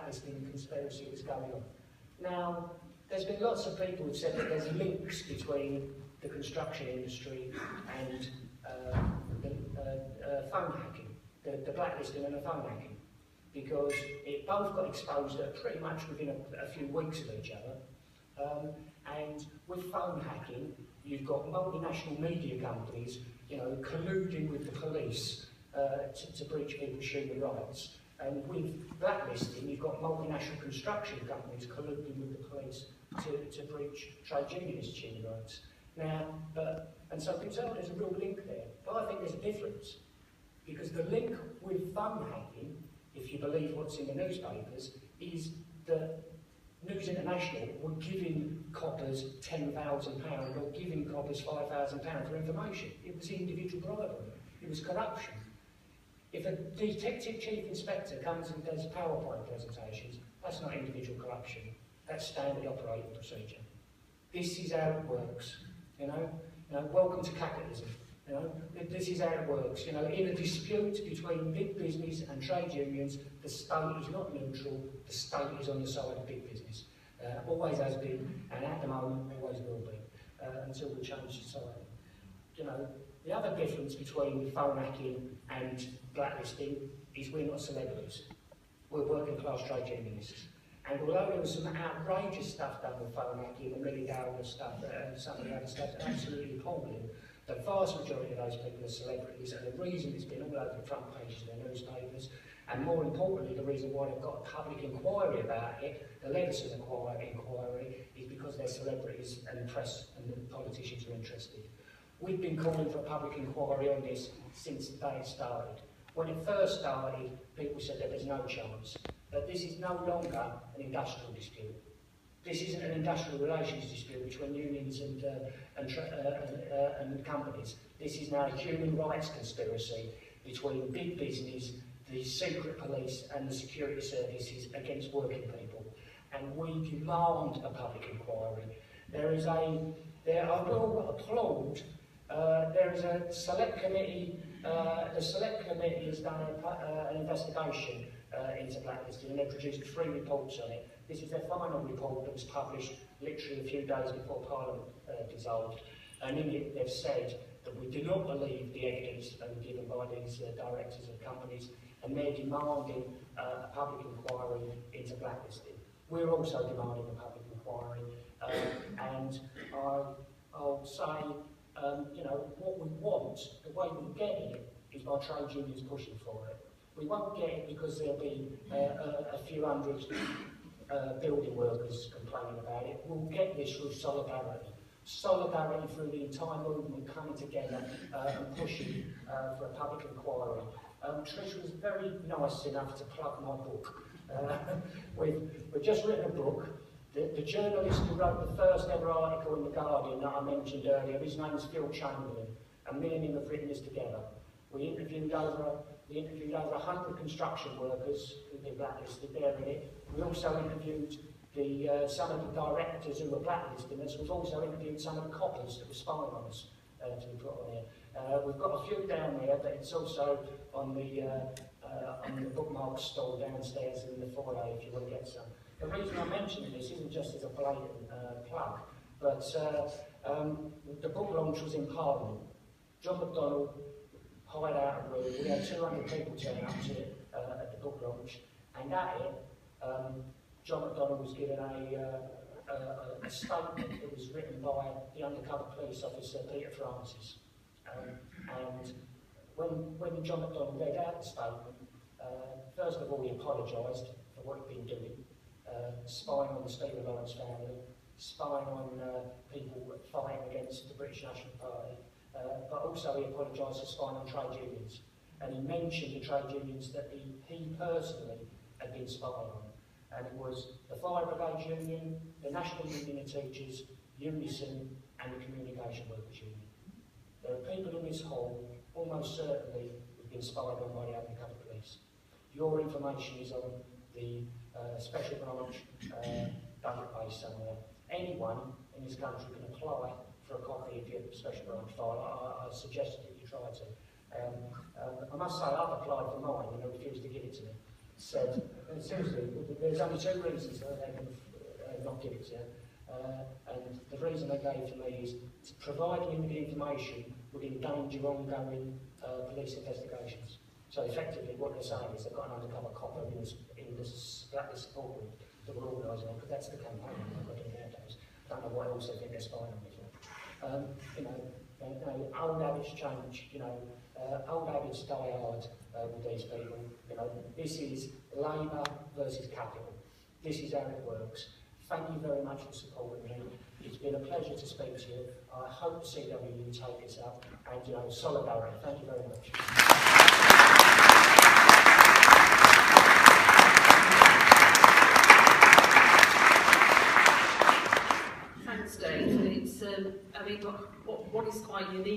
blacklisting conspiracy was going on. Now, there's been lots of people who've said that there's links between the construction industry and phone hacking, the blacklisting and the phone hacking, because it both got exposed pretty much within a few weeks of each other. And with phone hacking, you've got multinational media companies, you know, colluding with the police to breach people's human rights. And with blacklisting, you've got multinational construction companies colluding with the police to breach trade unionists' human rights. Now, and so there's a real link there. But I think there's a difference, because the link with phone hacking, if you believe what's in the newspapers, is that News International were giving coppers £10,000 or giving coppers £5,000 for information. It was individual bribery. It was corruption. If a detective chief inspector comes and does PowerPoint presentations, that's not individual corruption. That's standard operating procedure. This is how it works. You know, welcome to capitalism. You know, this is how it works. You know, in a dispute between big business and trade unions, the state is not neutral. The state is on the side of big business. Always has been, and at the moment always will be, until we change society. You know, the other difference between phone hacking and blacklisting is we're not celebrities. We're working class trade unionists. And although there was some outrageous stuff done with phone hacking, the Millie Downer stuff, and some of the other stuff, absolutely appalling, the vast majority of those people are celebrities, and the reason it's been all over the front pages of their newspapers, and more importantly, the reason why they've got a public inquiry about it, the Leveson inquiry, is because they're celebrities and the press and the politicians are interested. We've been calling for a public inquiry on this since the day it started. When it first started, people said that there's no chance. But this is no longer an industrial dispute. This isn't an industrial relations dispute between unions and companies. This is now a human rights conspiracy between big business, the secret police and the security services against working people. And we demand a public inquiry. I will applaud, there is a select committee, the select committee has done an investigation into blacklisting, and they've produced 3 reports on it. This is their final report that was published literally a few days before Parliament dissolved, and in it they've said that we do not believe the evidence given by these directors of companies, and they're demanding a public inquiry into blacklisting. We're also demanding a public inquiry, and I'll say, you know, what we want, the way we get it, is by trade unions pushing for it. We won't get it because there'll be a few hundred building workers complaining about it. We'll get this through solidarity. Solidarity through the entire movement coming together and pushing for a public inquiry. Trish was very nice enough to plug my book. We've just written a book. The journalist who wrote the first ever article in The Guardian that I mentioned earlier, his name is Phil Chamberlain, and me and him have written this together. We interviewed over 100 construction workers who've been blacklisted there in it. We also interviewed some of the directors who were blacklisting us. We've also interviewed some of the coppers that were spying on us to be put on here. We've got a few down there, but it's also on the bookmark stall downstairs in the foyer if you want to get some. The reason I'm mentioning this isn't just as a blatant plug, but the book launch was in Parliament. John McDonnell hired out a room. We had 200 people turn up to it at the book launch, and at it, John McDonnell was given a statement that was written by the undercover police officer Peter Francis. And when John McDonnell read out the statement, first of all he apologised for what he'd been doing, spying on the Stephen Lawrence family, spying on people fighting against the British National Party, but also he apologised for spying on trade unions. And he mentioned the trade unions that he personally had been spying on. And it was the Fire Brigade Union, the National Union of Teachers, Unison, and the Communication Workers Union. There are people in this hall, almost certainly, who've been spied on by the undercover police. Your information is on the special branch database somewhere. Anyone in this country can apply for a copy of your special branch file. I suggest that you try to. I must say, I've applied for mine and they refused to give it to me. said, seriously, there's only two reasons that they can not give it to you. And the reason they gave to me is to provide me with the information would endanger ongoing police investigations. So effectively what they're saying is they've got an undercover copper in this Blacklisted support group that we're organising on, because that's the campaign they've got in nowadays. I don't know what else they think they're spying on me for. You know, old habits change, you know, old habits die hard with these people. You know, this is Labour versus capital. This is how it works. Thank you very much for supporting me. It's been a pleasure to speak to you. I hope CW take this up, and you know, solidarity. Thank you very much. Thanks, Dave. It's, I mean, what is quite unique